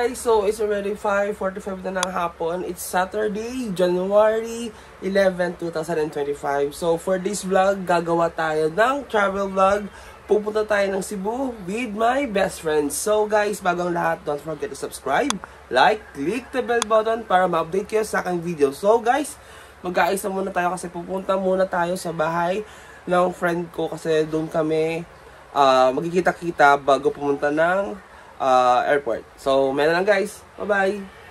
guys, so it's already 5:45 na ng hapon. It's Saturday, January 11, 2025. So for this vlog, gagawa tayo ng travel vlog. Pupunta tayo ng Cebu with my best friends. So guys, bagong lahat, don't forget to subscribe, like, click the bell button para ma-update kayo sa aking video. So guys, mag-aisa muna tayo kasi pupunta muna tayo sa bahay ng friend ko kasi doon kami magkikita-kita bago pumunta ng airport. So, meron lang guys. Bye-bye!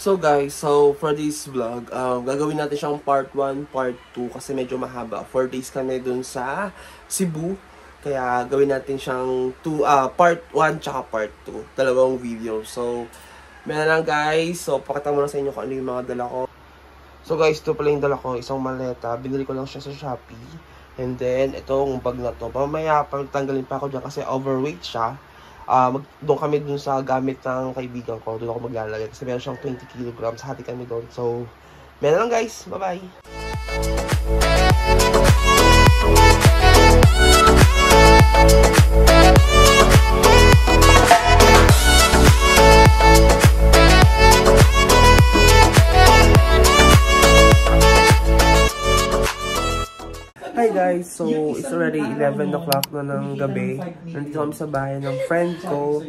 So guys, so for this vlog, gagawin natin siyang part 1, part 2 kasi medyo mahaba. 4 days kami dun sa Cebu. Kaya gawin natin siyang part 1 tsaka part 2. Dalawang video. So, meron lang guys. So, pakita muna sa inyo kung ano yung mga dala ko. So guys, ito pala yung dala ko. Isang maleta. Binili ko lang siya sa Shopee. And then, itong bag na to. Mamaya, pagtanggalin pa ako dyan kasi overweight siya. Doon kami dun sa gamit ng kaibigan ko. Doon ako maglalagay. Kasi meron siyang 20 kilograms. Hati kami doon. So, meron lang guys. Bye-bye! Hi guys, so it's already 11 o'clock na ng gabi. Nandito kami sa bahay ng friend ko.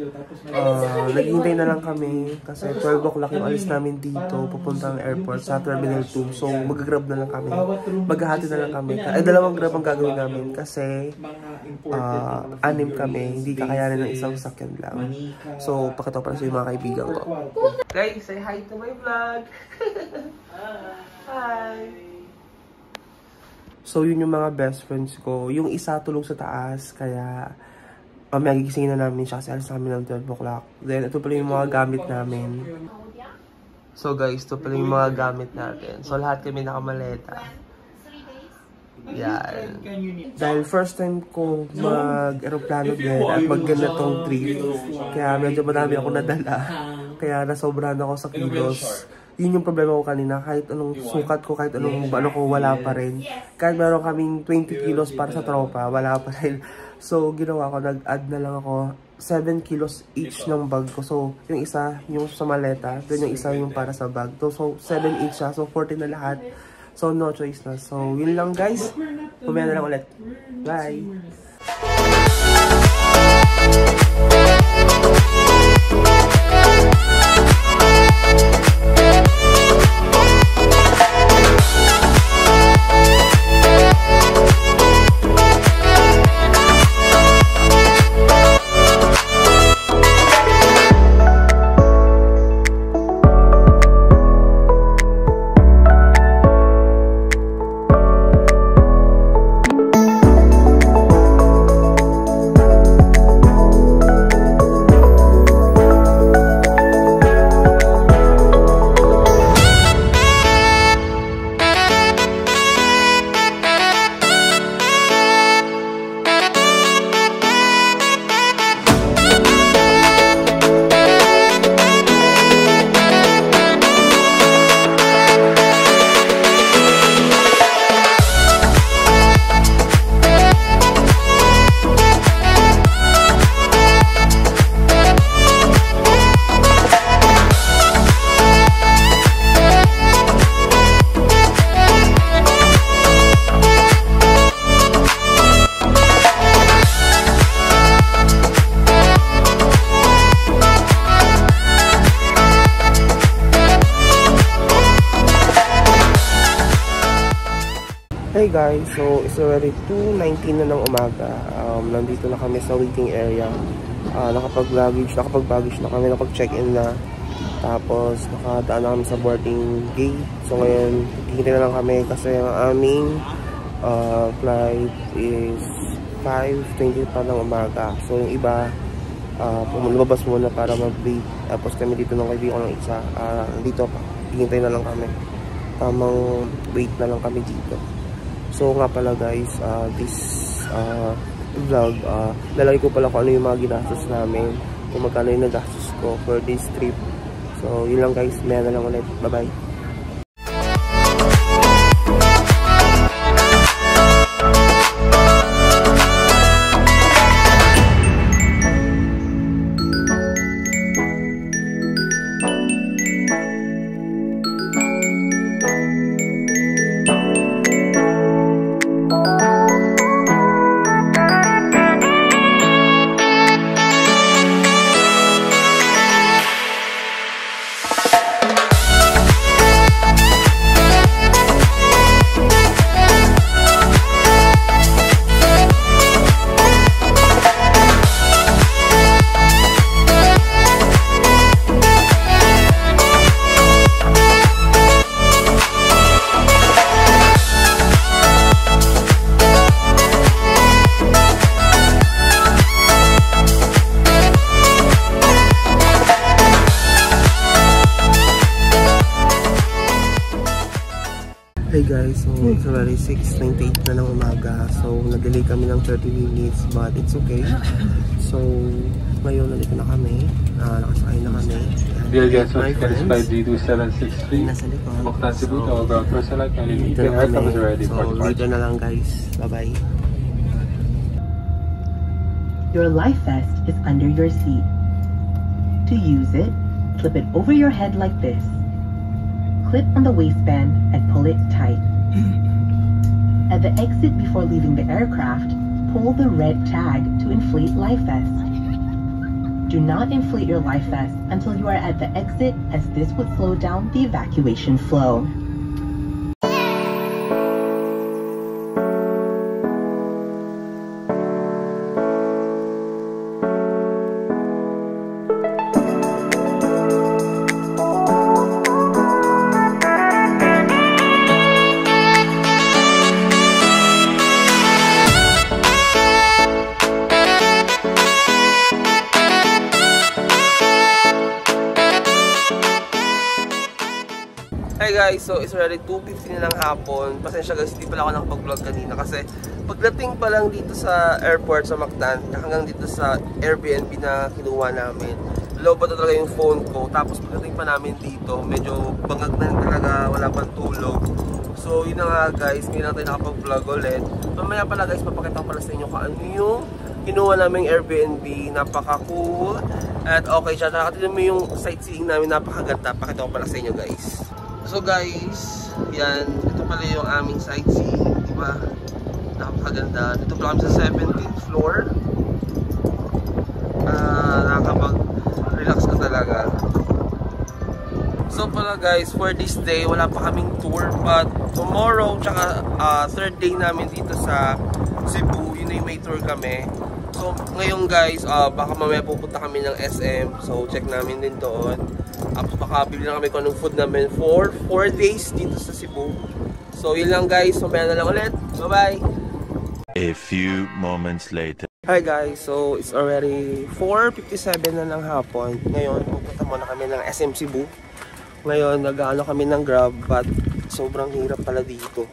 Naghihintay na lang kami kasi 12 o'clock yung alis namin dito pupunta ng airport sa Terminal 2. So mag-grab na lang kami. Maghahati na lang kami. Dalawang grab ang gagawin namin kasi 6 kami. Hindi kakayanin ng isang sakyan lang. So pakita ko pala sa mga kaibigan ko. Guys, say hi to my vlog! Hi! So, yun yung mga best friends ko. Yung isa tulog sa taas, kaya magigisingin na namin siya kasi alas namin ng 12 o'clock. Then, ito pala yung mga gamit namin. So, guys, ito pala yung mga gamit natin. So, lahat kami nakamaleta. Yan. Dahil first time ko mag-aeroplano din at mag-ganatong trip. Kaya medyo madami ako nadala. Kaya nasobrahan ako sa kilos. Yun yung problema ko kanina. Kahit anong sukat ko, kahit anong ano ko, wala pa rin. Kahit meron kaming 20 kilos para sa tropa, wala pa rin. So, ginawa ko, nag-add na lang ako 7 kilos each ng bag ko. So, yung isa, yung sa maleta, then yung isa yung para sa bag. So 7 each siya. So, 14 na lahat. So, no choice na. So, yun lang guys. Pumaya na lang ulit. Bye! Hey guys, so it's already 2:19 na ng umaga. Nandito na kami sa waiting area. Nakapag-baggage na kami, nakapag-check-in na. Tapos nakadaan na kami sa boarding gate. So ngayon, hihintay na lang kami kasi ang aming flight is 5:20 pa ng umaga. So yung iba, lumabas muna para mag-wait. Tapos kami dito ng kaibigan ng isa. Dito pa, hihintay na lang kami. Tamang wait na lang kami dito. So nga pala guys, this vlog, lalagay ko pala kung ano yung mga ginastos namin, kung magkano yung nagastos ko for this trip. So yun lang guys, maya na lang ulit. Bye bye. Hey guys, so it's already 6:98 na ng umaga. So nag-delay kami ng 30 minutes but it's okay. So ngayon nandito na kami, nakasakay na kami. Dear guests of Sky 5G2763, nasa likod. Buktan Cebu to about Rosalite and dito Iligan na kami. is ready So for departure. dito na lang guys, bye bye. Your life vest is under your seat. To use it, slip it over your head like this. Clip on the waistband and pull it tight. At the exit before leaving the aircraft, pull the red tag to inflate life vest. Do not inflate your life vest until you are at the exit, as this would slow down the evacuation flow. Hey guys, so it's already 2:15 na ng hapon. Pasensya guys, hindi pala ako nakapag-vlog kanina kasi pagdating pa lang dito sa airport sa Mactan hanggang dito sa Airbnb na kinuha namin, low pa talaga yung phone ko. Tapos pagdating pa namin dito, medyo bangag na talaga, wala pang tulog. So yun na nga guys, hindi na tayo nakapag-vlog ulit. Mamaya pala guys, papakita ko pala sa inyo kung ano yung kinuha naming Airbnb. Napaka-cool at okay siya. Nakatinan mo yung sightseeing namin, napakaganda. Pakita ko pala sa inyo guys. So guys, yan, ito pala yung aming sightseeing, diba? Napakaganda. Dito pala kami sa 17th floor. Nakakapag-relax ka talaga. So pala guys, for this day, wala pa kaming tour. But tomorrow, tsaka third day namin dito sa Cebu, yun yung may tour kami. So ngayon guys, baka mamaya pupunta kami ng SM. So check namin din doon. Tapos baka bibili na kami kung anong food namin for 4 days dito sa Cebu. So yun lang guys, mamaya na lang ulit. Bye bye! A few moments later. Hi guys, so it's already 4:57 na ng hapon. Ngayon, pupunta muna kami ng SM Cebu. Ngayon, nag-ano kami ng Grab, but sobrang hirap pala dito.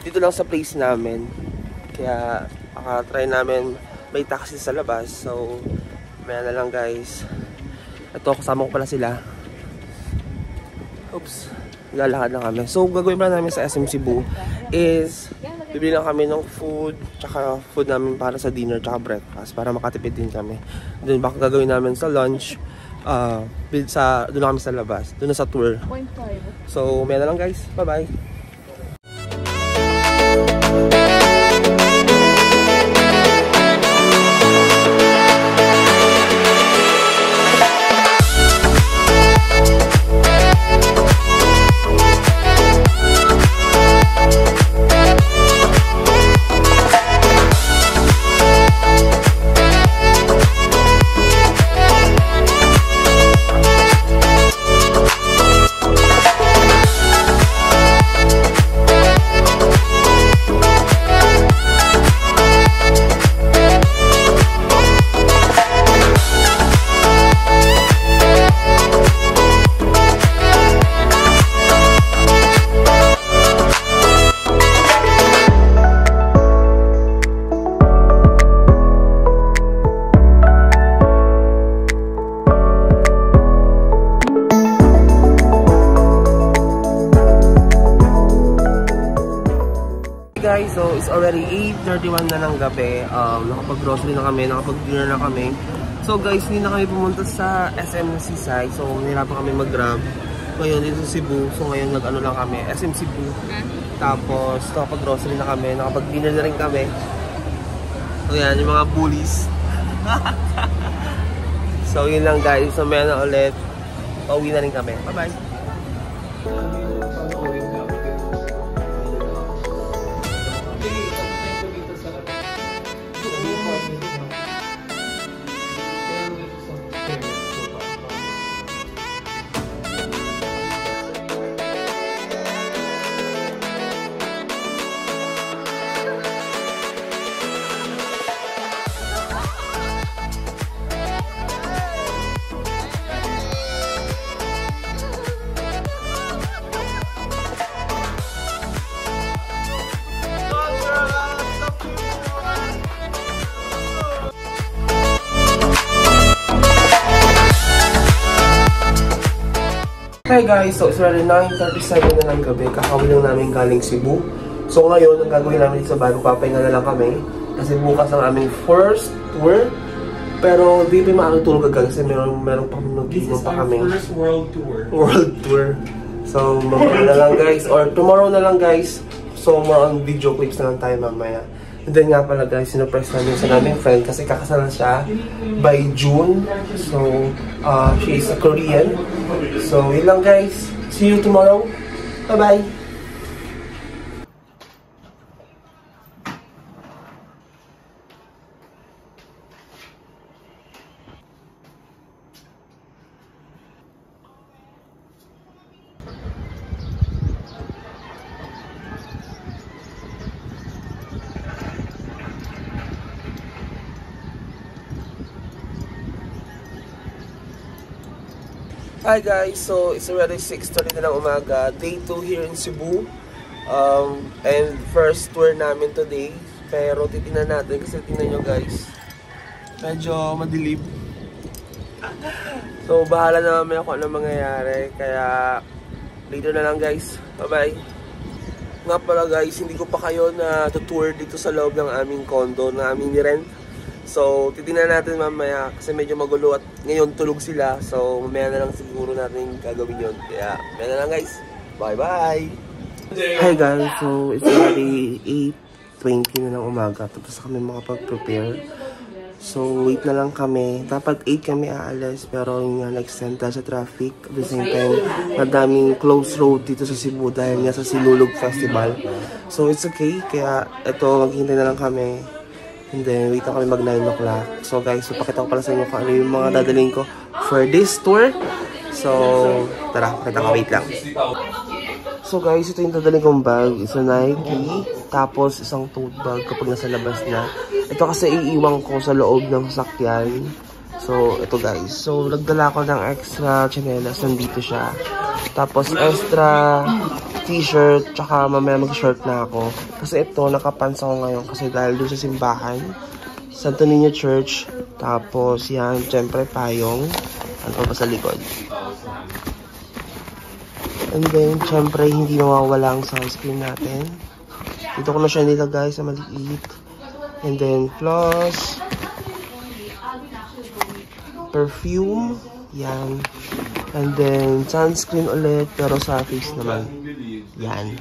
Dito lang sa place namin. Kaya, try namin may taxi sa labas. So, maya na lang guys. Ito, kasama ko pala sila. Oops, lalakad na kami. So, gagawin pala namin sa SM Cebu is bibili lang kami ng food, tsaka food namin para sa dinner, tsaka breakfast, para makatipid din kami. Doon baka gagawin namin sa lunch, doon kami sa labas, doon na sa tour. So, may na lang guys. Bye-bye! guys, so it's already 8:31 na ng gabi. Nakapag-grocery na kami, nakapag-dinner na kami. So guys, hindi na kami pumunta sa SMC side. So nahirapan kami mag-grab. Ngayon dito sa Cebu. So ngayon nag-ano lang kami, SM Cebu. Tapos nakapag-grocery na kami, nakapag-dinner na rin kami. So yan, yung mga bullies. So yun lang guys, so maya na ulit. Pauwi na rin kami. Bye-bye! Hi guys, so it's already 9:37 na ng gabi. Kakawin lang namin galing Cebu. So ngayon, ang gagawin namin sa bago, papahinga na lang kami. Kasi bukas ang aming first tour. Pero di pa makakatulog agad kasi meron pa kami. First world tour. World tour. So mamaya na lang guys, or tomorrow na lang guys. So more on video clips na lang tayo mamaya. And then nga pala guys, sinurprise namin sa naming friend kasi kakasalan siya by June. So, she is a Korean. So, yun lang guys. See you tomorrow. Bye-bye! Hi guys, so it's already 6:30 na ng umaga, day 2 here in Cebu, and first tour namin today, pero titignan natin kasi tingnan nyo guys, medyo madilim. So bahala na namin ako anong mangyayari, kaya later na lang guys, bye bye. Nga pala guys, hindi ko pa kayo na tour dito sa loob ng aming condo na aming ni-rent. So, titignan natin mamaya kasi medyo magulo at ngayon tulog sila. So, mamaya na lang siguro natin gagawin yun. Kaya, mamaya na lang guys. Bye-bye! Hi guys, so it's already 8:20 na ng umaga. Tapos kami makapag-prepare. So, wait na lang kami. Dapat 8 kami aalis pero yung na-extend sa traffic. At the same time, madaming close road dito sa Cebu dahil nga sa Sinulog Festival. So, it's okay. Kaya, ito, maghintay na lang kami. And then, wait na kami mag 9 o'clock. So guys, ipakita ko pala sa inyo kung ano yung mga dadalhin ko for this tour. So, tara, pakita ko, wait lang. So guys, ito yung dadalhin kong bag. Isa Nike, tapos isang tote bag kapag nasa labas na. Ito kasi iiwan ko sa loob ng sasakyan. So, ito guys. So, nagdala ko ng extra chanelas. Nandito siya. Tapos, extra t-shirt, tsaka mamaya mag-short na ako. Kasi ito, nakapants ako ngayon kasi dahil doon sa simbahan, Santo Niño Church. Tapos yan, syempre payong. Ano pa sa likod. And then, syempre, hindi mawawala ang sunscreen natin. Dito ko na siya nilagay sa maliit. And then, plus perfume. Yan. And then, sunscreen ulit, pero sa face naman. Yan.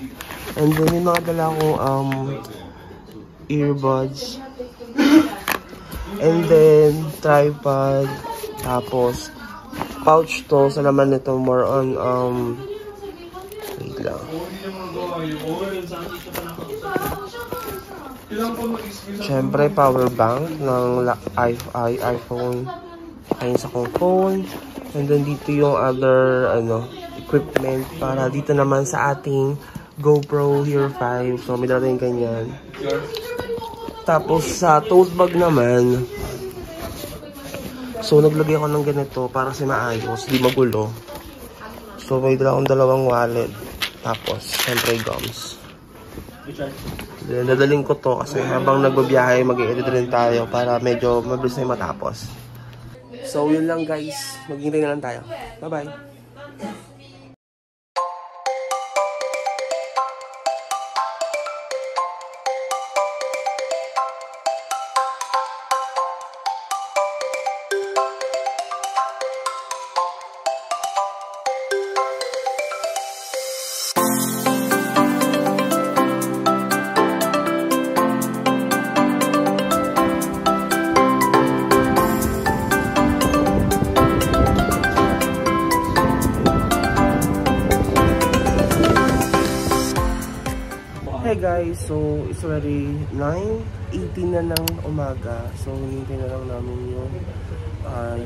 And then, yung mga dala kong earbuds. And then, tripod. Tapos, pouch to. Sa laman nito, more on, wait lang. Siyempre, power bank ng iPhone. Ayun sa kong phone. And then dito yung other equipment para dito naman sa ating GoPro Hero 5. So may dala yung ganyan. Tapos sa tote bag naman, so naglagay ako ng ganito para kasi maayos, di magulo. So may dala akong dalawang wallet. Tapos syempre gums. Then dadaling ko to kasi habang nagbabiyahe mag-i-edit rin tayo para medyo mabilis na matapos. So, yun lang guys. Maghintay na lang tayo. Bye-bye! Hey guys, so it's already 9:18 na ng umaga. So hinihintay na lang namin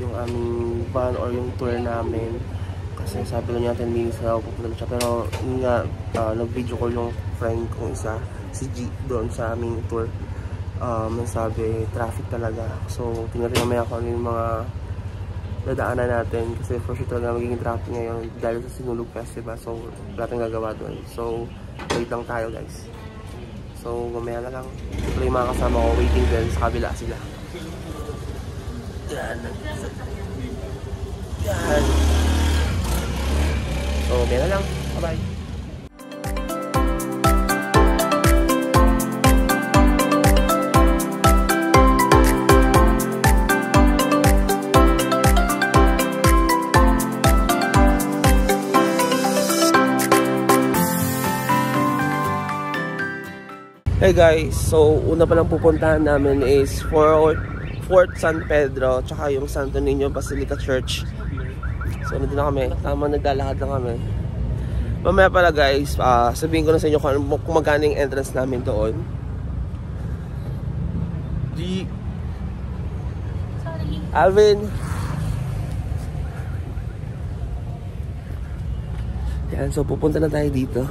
yung aming van or yung tour namin. Kasi sabi ko niya 10 minutes na ako pupunta siya. Pero yun nga, nag-video call yung friend kong isa, si G, doon sa aming tour. Sabi, traffic talaga. So tingnan mamaya kung ano yung mga dadaanan natin. Kasi for sure talaga magiging traffic ngayon dahil sa Sinulog Festival. So wala tayong gagawa doon. So wait lang tayo guys. So mamaya na lang. Ito yung mga kasama ko waiting din sa kabila sila. Yan. Yan. So mamaya na lang. Bye bye. Hey guys, so una palang pupuntahan namin is Fort San Pedro tsaka yung Santo Niño Basilica Church. So nandito na kami, tama naglalakad lang kami. Mamaya pala guys, sabihin ko na sa inyo kung magkano yung entrance namin doon. Alvin. Yan, so pupunta na tayo dito.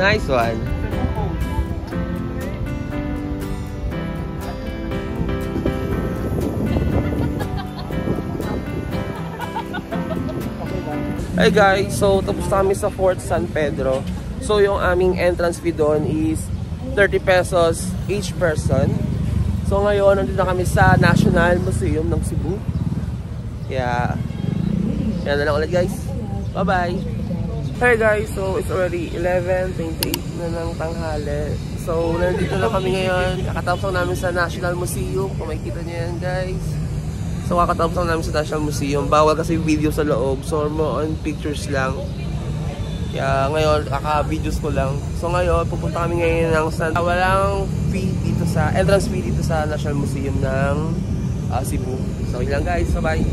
Nice one. Hey guys, so tapos kami sa Fort San Pedro. So yung aming entrance fee doon is 30 pesos each person. So ngayon nandito na kami sa National Museum ng Cebu. Kaya yan na lang ulit guys. Bye bye. Hey guys, so it's already 11:28 na ng tanghali. So nandito na kami ngayon. Kakatapos lang namin sa National Museum. Kung makikita nyo yan guys. So kakatapos lang namin sa National Museum. Bawal kasi video sa loob. So more on pictures lang. Kaya ngayon kaka-videos ko lang. So ngayon pupunta kami ngayon ng walang fee dito sa entrance fee dito sa National Museum ng Cebu. So yun lang guys. Bye bye.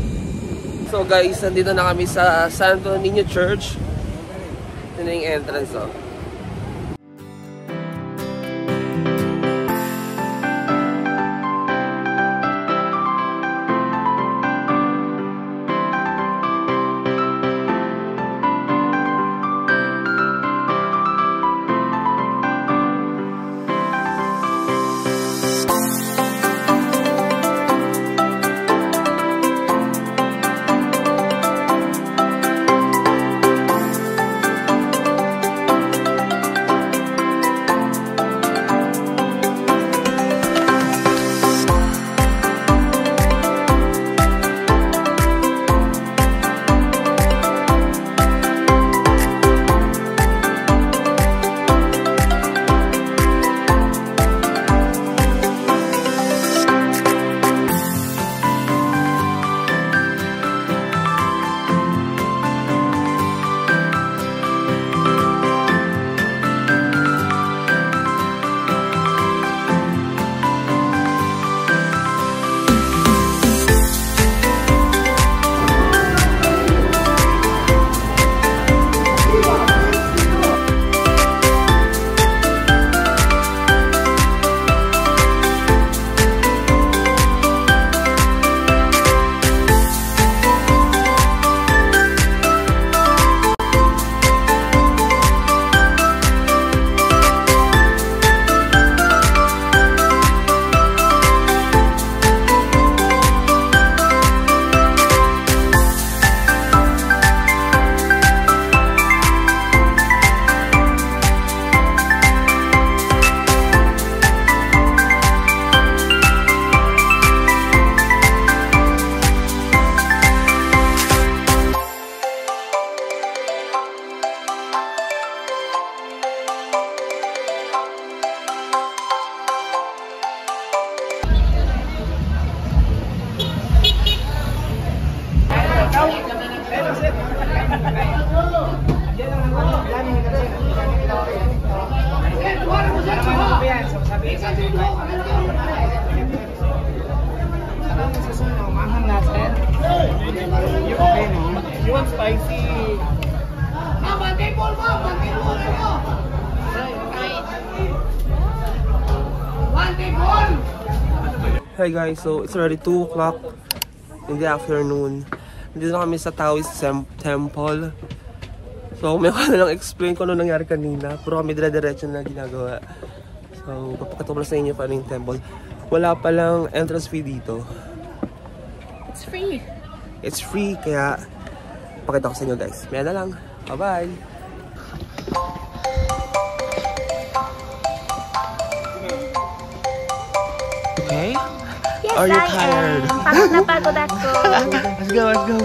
So guys, nandito na kami sa Santo Niño Church. Ito na yung entrance, oh. You want spicy? Hey guys, so it's already 2 o'clock in the afternoon. Nandito na kami sa Taoist Temple. So may ko na lang explain kung ano nangyari kanina. Puro kami dire-diretso na ginagawa. So papakita sa inyo paano yung temple. Wala palang entrance fee dito. It's free. It's free, kaya pakita ko sa inyo guys. Maya na lang. Bye-bye! Okay? Yes, Are you I tired? am. Pagod na pagod ako. Let's go, let's go!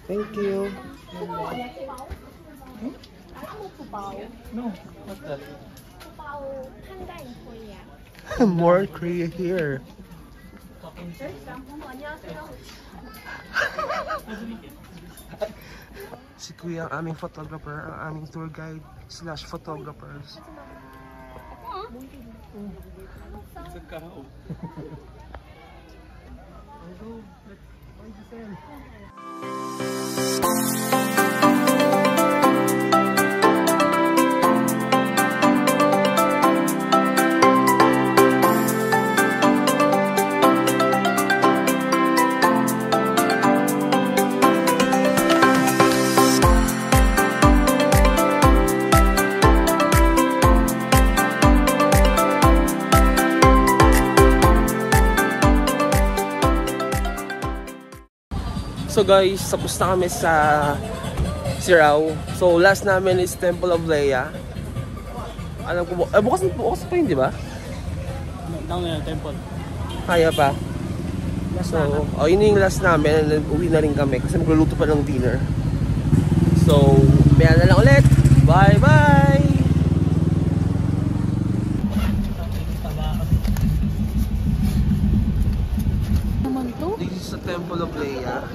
Thank you. No, what's that? More Korea here. Si Kuya ang aming photographer, ang aming tour guide / photographers. It's a cow. So guys, tapos na kami sa Sirao. So last namin is Temple of Leia. Alam ko, bukas pa yun, di ba? Down na temple. Kaya pa. So, yun yung last namin, and then uwi na rin kami kasi magluluto pa ng dinner. So, maya na lang ulit. Bye bye! This is the Temple of Leia.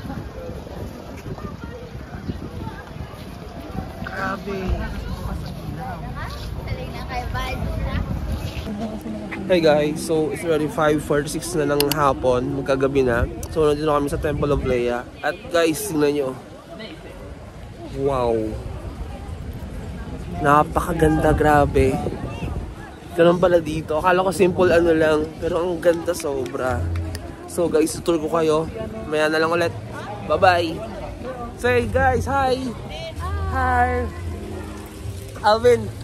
Grabe. Hey guys, so it's already 5:46 na ng hapon, magkagabi na. So nandito kami sa Temple of Leia. At guys, tingnan nyo. Wow. Napakaganda, grabe. Ganun pala dito. Akala ko simple ano lang, pero ang ganda sobra. So guys, tutur ko kayo. Maya na lang ulit. Bye-bye. Say guys, hi! Hi! Alvin!